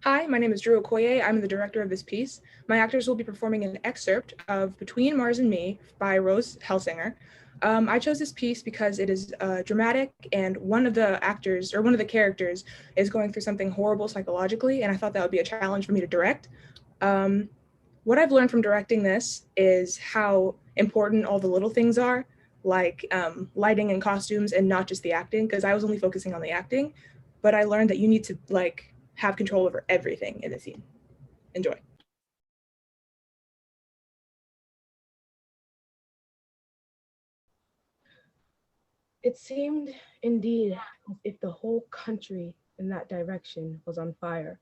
Hi, my name is Drew Okoye. I'm the director of this piece. My actors will be performing an excerpt of Between Mars and Me by Rose Helsinger. I chose this piece because it is dramatic, and one of the actors, or one of the characters, is going through something horrible psychologically, and I thought that would be a challenge for me to direct. Um, what I've learned from directing this is how important all the little things are, like lighting and costumes, and not just the acting, because I was only focusing on the acting, but I learned that you need to have control over everything in the scene. Enjoy. It seemed, indeed, as if the whole country in that direction was on fire.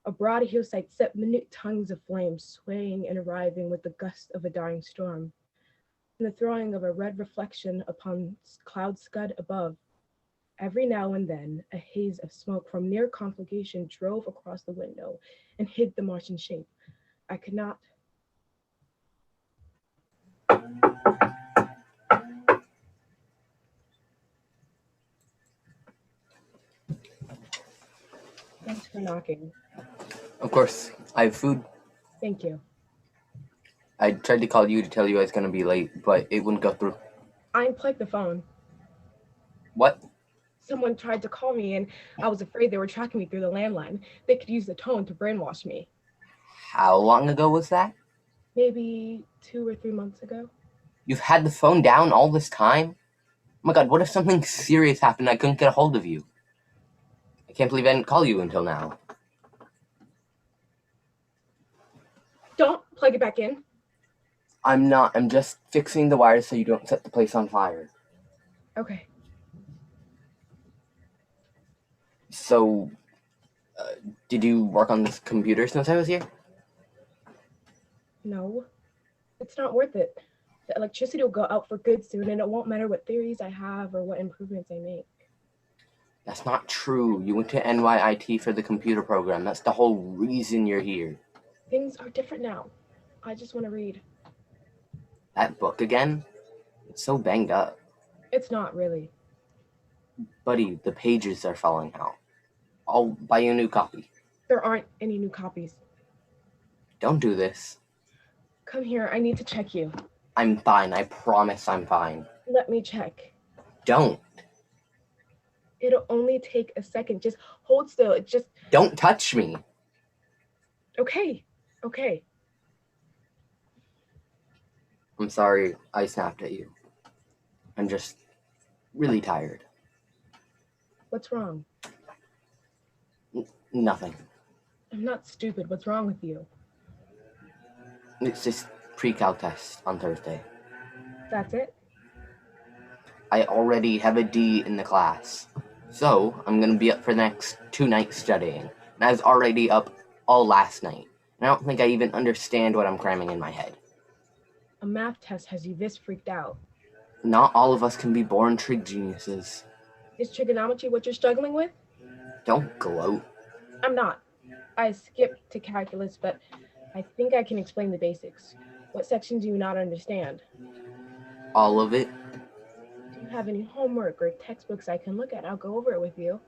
A broad hillside set minute tongues of flame swaying and arriving with the gust of a dying storm, and the throwing of a red reflection upon cloud scud above. Every now and then, a haze of smoke from near conflagration drove across the window and hid the Martian shape. I could not. Thanks for knocking. Of course, I have food. Thank you. I tried to call you to tell you I was going to be late, but it wouldn't go through. I unplugged the phone. What? Someone tried to call me, and I was afraid they were tracking me through the landline. They could use the tone to brainwash me. How long ago was that? Maybe 2 or 3 months ago. You've had the phone down all this time? Oh my god, what if something serious happened and I couldn't get a hold of you? I can't believe I didn't call you until now. Don't plug it back in. I'm not. I'm just fixing the wires so you don't set the place on fire. Okay. So, did you work on this computer since I was here? No, it's not worth it. The electricity will go out for good soon, and it won't matter what theories I have or what improvements I make. That's not true. You went to NYIT for the computer program. That's the whole reason you're here. Things are different now. I just want to read. That book again? It's so banged up. It's not really. Buddy, the pages are falling out. I'll buy you a new copy. There aren't any new copies. Don't do this. Come here, I need to check you. I'm fine. I promise I'm fine. Let me check. Don't. It'll only take a second. Just hold still. Don't touch me. Okay. Okay. I'm sorry I snapped at you. I'm just really tired. What's wrong? Nothing. I'm not stupid. What's wrong with you? It's just pre-cal test on Thursday. That's it? I already have a D in the class. So, I'm going to be up for the next 2 nights studying. And I was already up all last night. And I don't think I even understand what I'm cramming in my head. A math test has you this freaked out. Not all of us can be born trig geniuses. Is trigonometry what you're struggling with? Don't gloat. I'm not. I skipped to calculus, but I think I can explain the basics. What section do you not understand? All of it. Do you have any homework or textbooks I can look at? I'll go over it with you.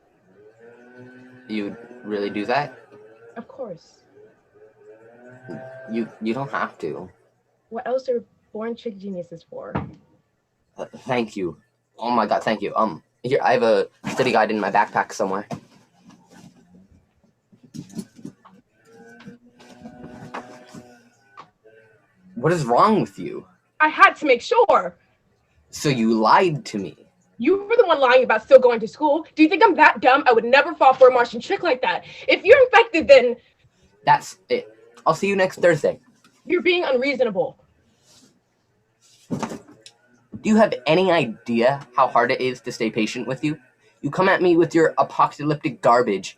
You'd really do that? Of course. You don't have to. What else are born trig geniuses for? Thank you. Oh my god, thank you. Here, I have a study guide in my backpack somewhere. What is wrong with you? I had to make sure. So you lied to me. You were the one lying about still going to school. Do you think I'm that dumb? I would never fall for a Martian trick like that. If you're infected, then... That's it. I'll see you next Thursday. You're being unreasonable. Do you have any idea how hard it is to stay patient with you? You come at me with your apocalyptic garbage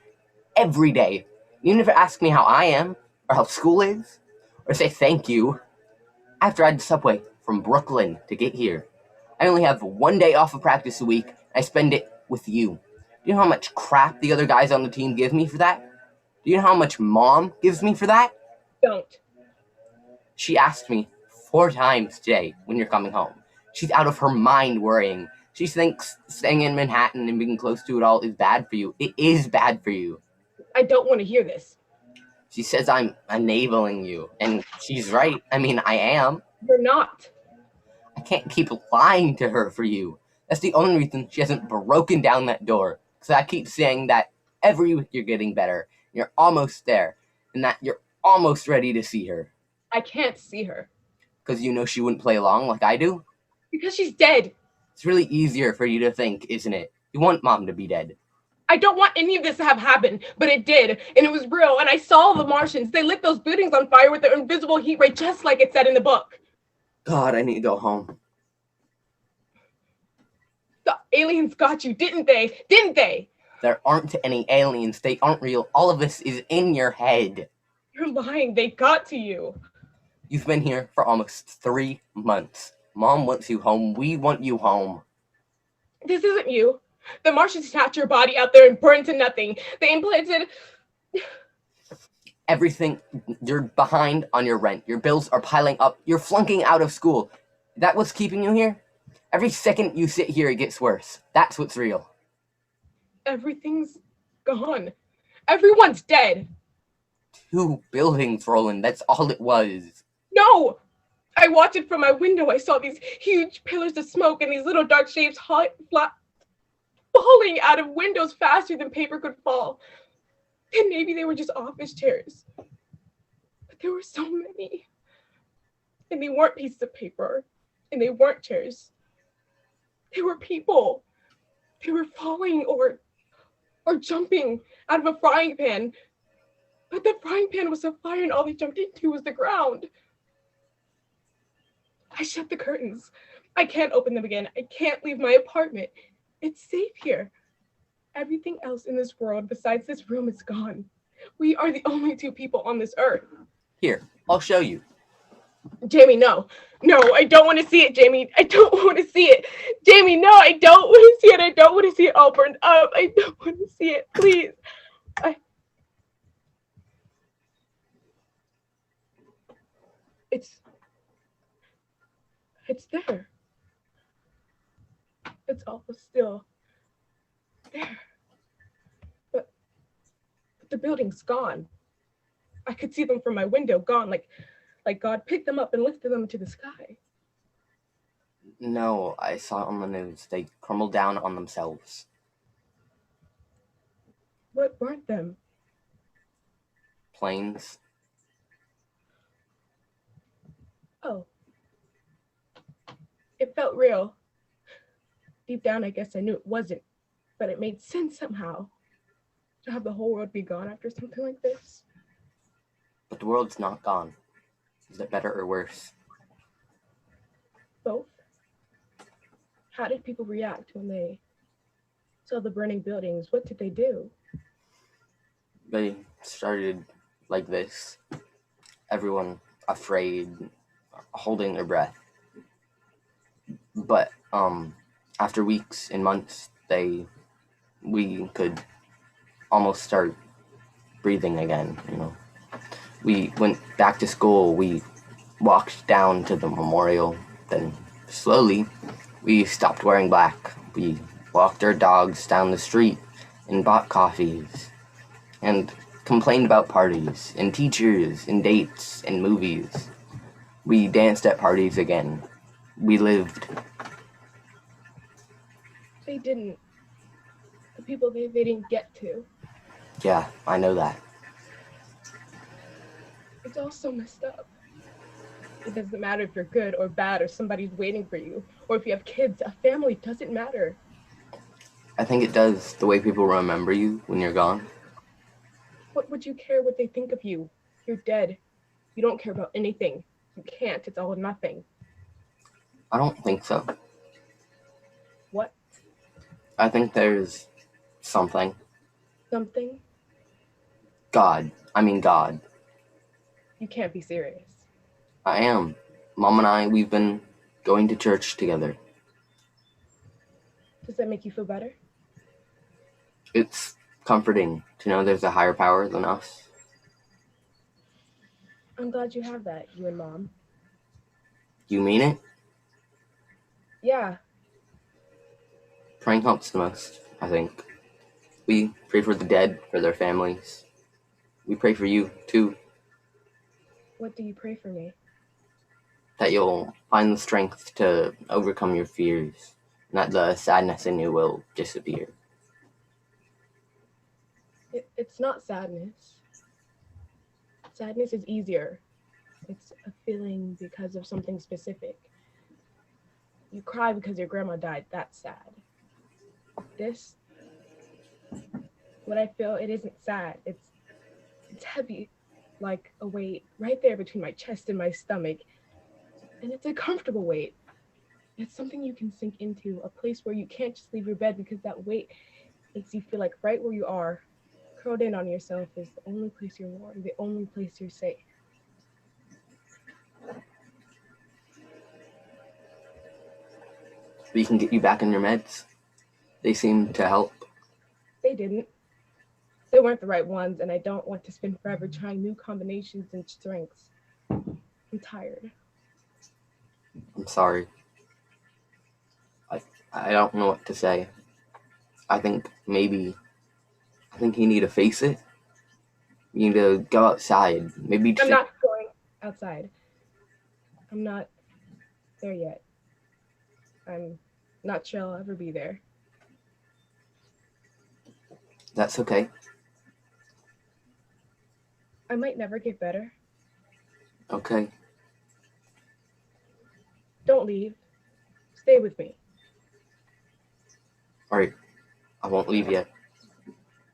every day. You never ask me how I am, or how school is, or say thank you. I have to ride the subway from Brooklyn to get here. I only have 1 day off of practice a week, and I spend it with you. Do you know how much crap the other guys on the team give me for that? Do you know how much Mom gives me for that? Don't. She asked me 4 times today when you're coming home. She's out of her mind worrying. She thinks staying in Manhattan and being close to it all is bad for you. It is bad for you. I don't want to hear this. She says I'm enabling you, and she's right. I mean, I am. You're not. I can't keep lying to her for you. That's the only reason she hasn't broken down that door. Because I keep saying that every week you're getting better, you're almost there, and that you're almost ready to see her. I can't see her. Because you know she wouldn't play along like I do? Because she's dead. It's really easier for you to think, isn't it? You want Mom to be dead. I don't want any of this to have happened, but it did, and it was real, and I saw the Martians. They lit those buildings on fire with their invisible heat ray, just like it said in the book. God, I need to go home. The aliens got you, didn't they? Didn't they? There aren't any aliens. They aren't real. All of this is in your head. You're lying. They got to you. You've been here for almost 3 months. Mom wants you home. We want you home. This isn't you. The Martians snatched your body out there and burned to nothing. They implanted... Everything. You're behind on your rent. Your bills are piling up. You're flunking out of school. That what's keeping you here? Every second you sit here, it gets worse. That's what's real. Everything's gone. Everyone's dead. 2 buildings, Roland. That's all it was. No! I watched it from my window. I saw these huge pillars of smoke and these little dark shapes falling out of windows faster than paper could fall. And maybe they were just office chairs. But there were so many. And they weren't pieces of paper. And they weren't chairs. They were people. They were falling or jumping out of a frying pan. But the frying pan was on fire and all they jumped into was the ground. I shut the curtains. I can't open them again. I can't leave my apartment. It's safe here. Everything else in this world besides this room is gone. We are the only 2 people on this earth. Here, I'll show you. Jamie, no. No, I don't want to see it, Jamie. I don't want to see it. Jamie, no, I don't want to see it. I don't want to see it all burned up. I don't want to see it. Please. It's there. It's all still there. But the building's gone. I could see them from my window, gone, like God picked them up and lifted them to the sky. No, I saw it on the news. They crumbled down on themselves. What burnt them? Planes. Oh. It felt real. Deep down, I guess I knew it wasn't, but it made sense somehow. To have the whole world be gone after something like this. But the world's not gone. Is it better or worse? Both. How did people react when they saw the burning buildings? What did they do? They started like this. Everyone afraid, holding their breath. But after weeks and months, we could almost start breathing again, you know. We went back to school, we walked down to the memorial, then slowly we stopped wearing black. We walked our dogs down the street and bought coffees and complained about parties and teachers and dates and movies. We danced at parties again. We lived. They didn't. The people they didn't get to. Yeah, I know that. It's all so messed up. It doesn't matter if you're good or bad or somebody's waiting for you, or if you have kids, a family doesn't matter. I think it does, the way people remember you when you're gone. What would you care what they think of you? You're dead. You don't care about anything. You can't. It's all or nothing. I don't think so. What? I think there's something. Something? God. I mean God. You can't be serious. I am. Mom and I, we've been going to church together. Does that make you feel better? It's comforting to know there's a higher power than us. I'm glad you have that, you and Mom. You mean it? Yeah. Praying helps the most, I think. We pray for the dead, for their families, We pray for you, too, What do you pray for me? that you'll find the strength to overcome your fears, and that the sadness in you will disappear. It's not sadness. Sadness is easier. It's a feeling because of something specific. You cry because your grandma died. That's sad. This, what I feel, it isn't sad. It's heavy, like a weight right there between my chest and my stomach. And it's a comfortable weight. It's something you can sink into, a place where you can't just leave your bed because that weight makes you feel like right where you are, curled in on yourself, is the only place you're warm, the only place you're safe. We can get you back on your meds. They seem to help. They didn't. They weren't the right ones, and I don't want to spend forever trying new combinations and strengths. I'm tired. I'm sorry. I don't know what to say. I think you need to face it. You need to go outside. Maybe I'm not going outside. I'm not there yet. I'm not sure I'll ever be there. That's okay. I might never get better. Okay. Don't leave. Stay with me. All right. I won't leave yet.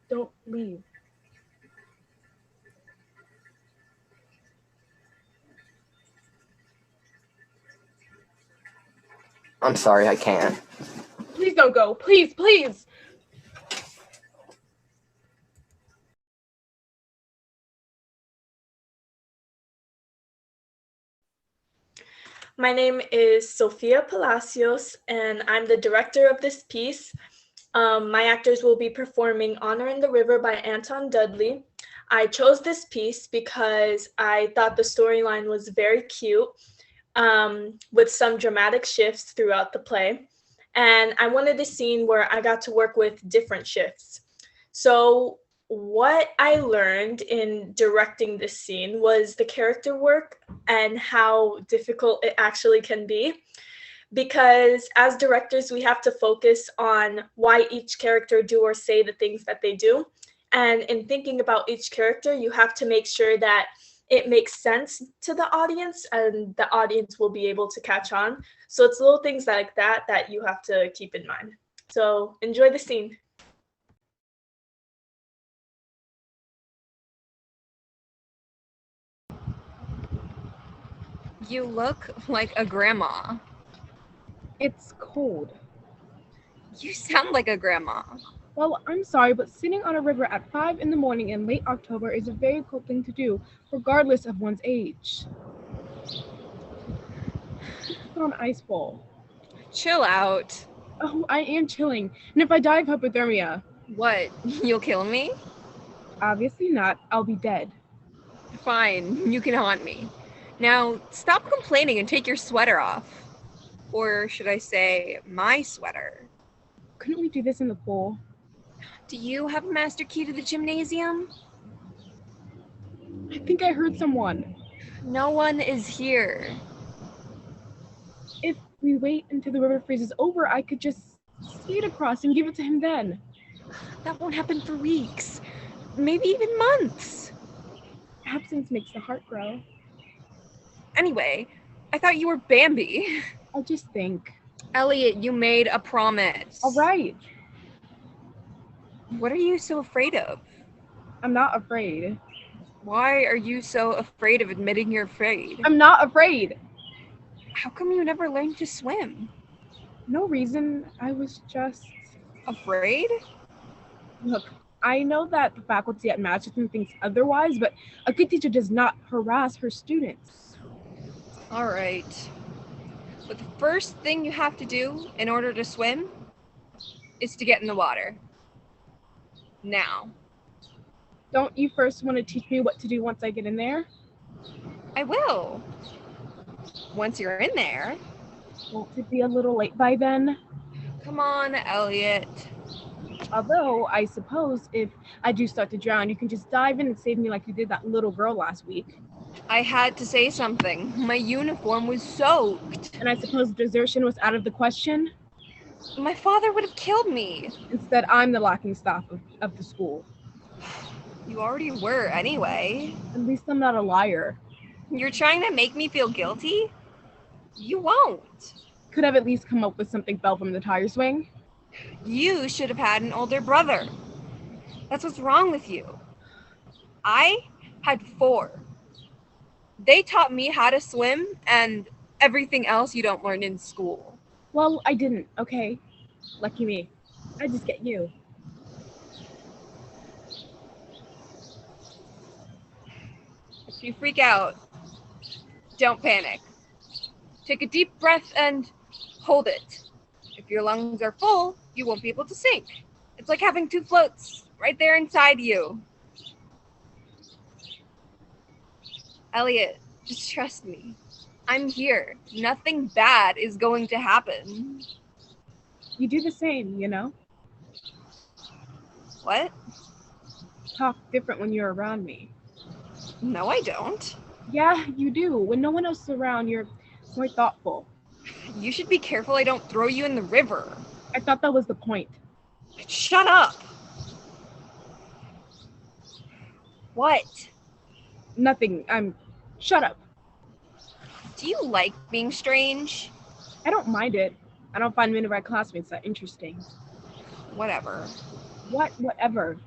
Don't leave. I'm sorry, I can't. Please don't go. Please, please. My name is Sophia Palacios, and I'm the director of this piece. My actors will be performing Honor in the River by Anton Dudley. I chose this piece because I thought the storyline was very cute, with some dramatic shifts throughout the play. And I wanted a scene where I got to work with different shifts. So what I learned in directing this scene was the character work and how difficult it actually can be. Because as directors, we have to focus on why each character do or say the things that they do. And in thinking about each character, you have to make sure that it makes sense to the audience and the audience will be able to catch on. So it's little things like that that you have to keep in mind. So enjoy the scene. You look like a grandma. It's cold. You sound like a grandma. Well, I'm sorry, but sitting on a river at 5 in the morning in late October is a very cold thing to do, regardless of one's age. Put on ice ball. Chill out. Oh, I am chilling. And if I die of hypothermia? What? You'll kill me? Obviously not. I'll be dead. Fine, you can haunt me. Now, stop complaining and take your sweater off. Or should I say, my sweater. Couldn't we do this in the pool? Do you have a master key to the gymnasium? I think I heard someone. No one is here. If we wait until the river freezes over, I could just skate across and give it to him then. That won't happen for weeks. Maybe even months. Absence makes the heart grow. Anyway, I thought you were Bambi. I just think. Elliot, you made a promise. All right. What are you so afraid of? I'm not afraid. Why are you so afraid of admitting you're afraid? I'm not afraid. How come you never learned to swim? No reason. I was just Afraid? Look, I know that the faculty at Matcherton thinks otherwise, but a good teacher does not harass her students. All right. But the first thing you have to do in order to swim is to get in the water. Now. Don't you first want to teach me what to do once I get in there? I will. Once you're in there. Won't it be a little late by then? Come on, Elliot. Although, I suppose if I do start to drown, you can just dive in and save me like you did that little girl last week. I had to say something. My uniform was soaked. And I suppose desertion was out of the question? My father would have killed me. Instead, I'm the lacking staff of the school. You already were anyway. At least I'm not a liar. You're trying to make me feel guilty? You won't. Could have at least come up with something fell from the tire swing. You should have had an older brother. That's what's wrong with you. I had 4. They taught me how to swim and everything else you don't learn in school. Well, I didn't, okay? Lucky me. I just get you. If you freak out, don't panic. Take a deep breath and hold it. If your lungs are full, you won't be able to sink. It's like having 2 floats right there inside you. Elliot, just trust me. I'm here. Nothing bad is going to happen. You do the same, you know? What? Talk different when you're around me. No, I don't. Yeah, you do. When no one else is around, you're more thoughtful. You should be careful I don't throw you in the river. I thought that was the point. Shut up! What? Nothing. Shut up. Do you like being strange? I don't mind it. I don't find many of my classmates that interesting. Whatever. Whatever.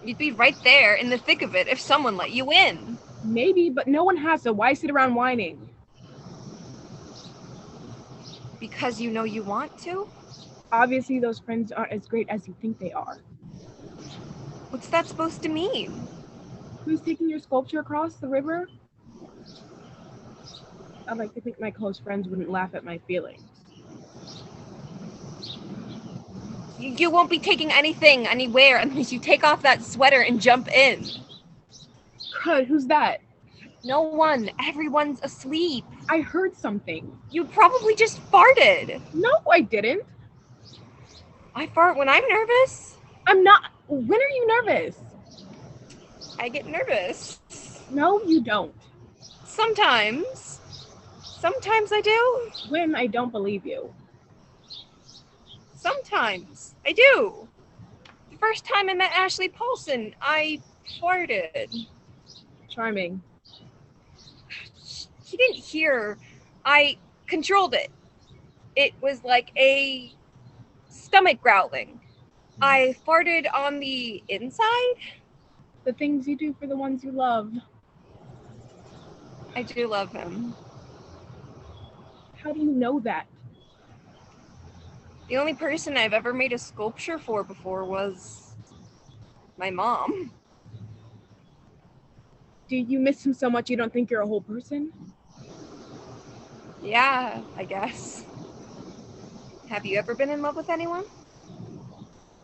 You'd be right there in the thick of it if someone let you in. Maybe, but no one has, so why sit around whining? Because you know you want to? Obviously, those friends aren't as great as you think they are. What's that supposed to mean? Who's taking your sculpture across the river? I'd like to think my close friends wouldn't laugh at my feelings. You won't be taking anything anywhere unless you take off that sweater and jump in. Crud, who's that? No one. Everyone's asleep. I heard something. You probably just farted. No, I didn't. I fart when I'm nervous. I'm not. When are you nervous? I get nervous. No, you don't. Sometimes. Sometimes I do. When I don't believe you. Sometimes I do. The first time I met Ashley Paulson, I farted. Charming. He didn't hear. I controlled it. It was like a stomach growling. I farted on the inside. The things you do for the ones you love. I do love him. How do you know that? The only person I've ever made a sculpture for before was my mom. Do you miss him so much you don't think you're a whole person? Yeah, I guess. Have you ever been in love with anyone?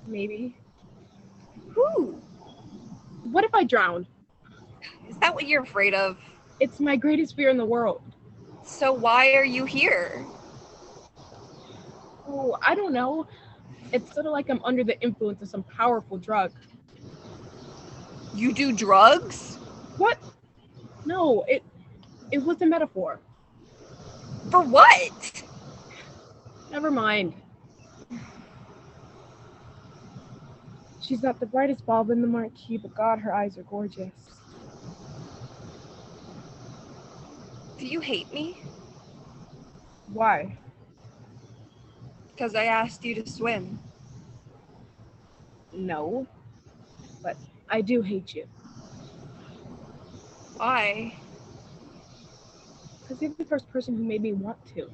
Maybe. Who? What if I drown? Is that what you're afraid of? It's my greatest fear in the world. So why are you here? Oh, I don't know. It's sort of like I'm under the influence of some powerful drug. You do drugs? What? No, it was a metaphor. For what? Never mind. She's not the brightest bulb in the marquee, but God, her eyes are gorgeous. Do you hate me? Why? Because I asked you to swim. No. But I do hate you. Why? Because you're the first person who made me want to.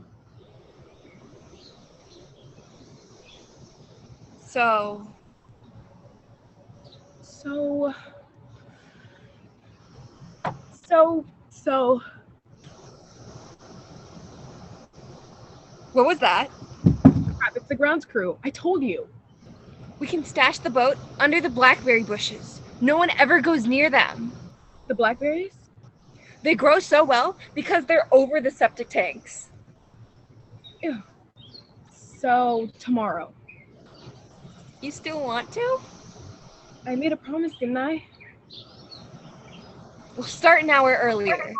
So, what was that? Crap, it's the grounds crew. I told you. We can stash the boat under the blackberry bushes. No one ever goes near them. The blackberries? They grow so well because they're over the septic tanks. Ew. So, tomorrow. You still want to? I made a promise, didn't I? We'll start an hour earlier.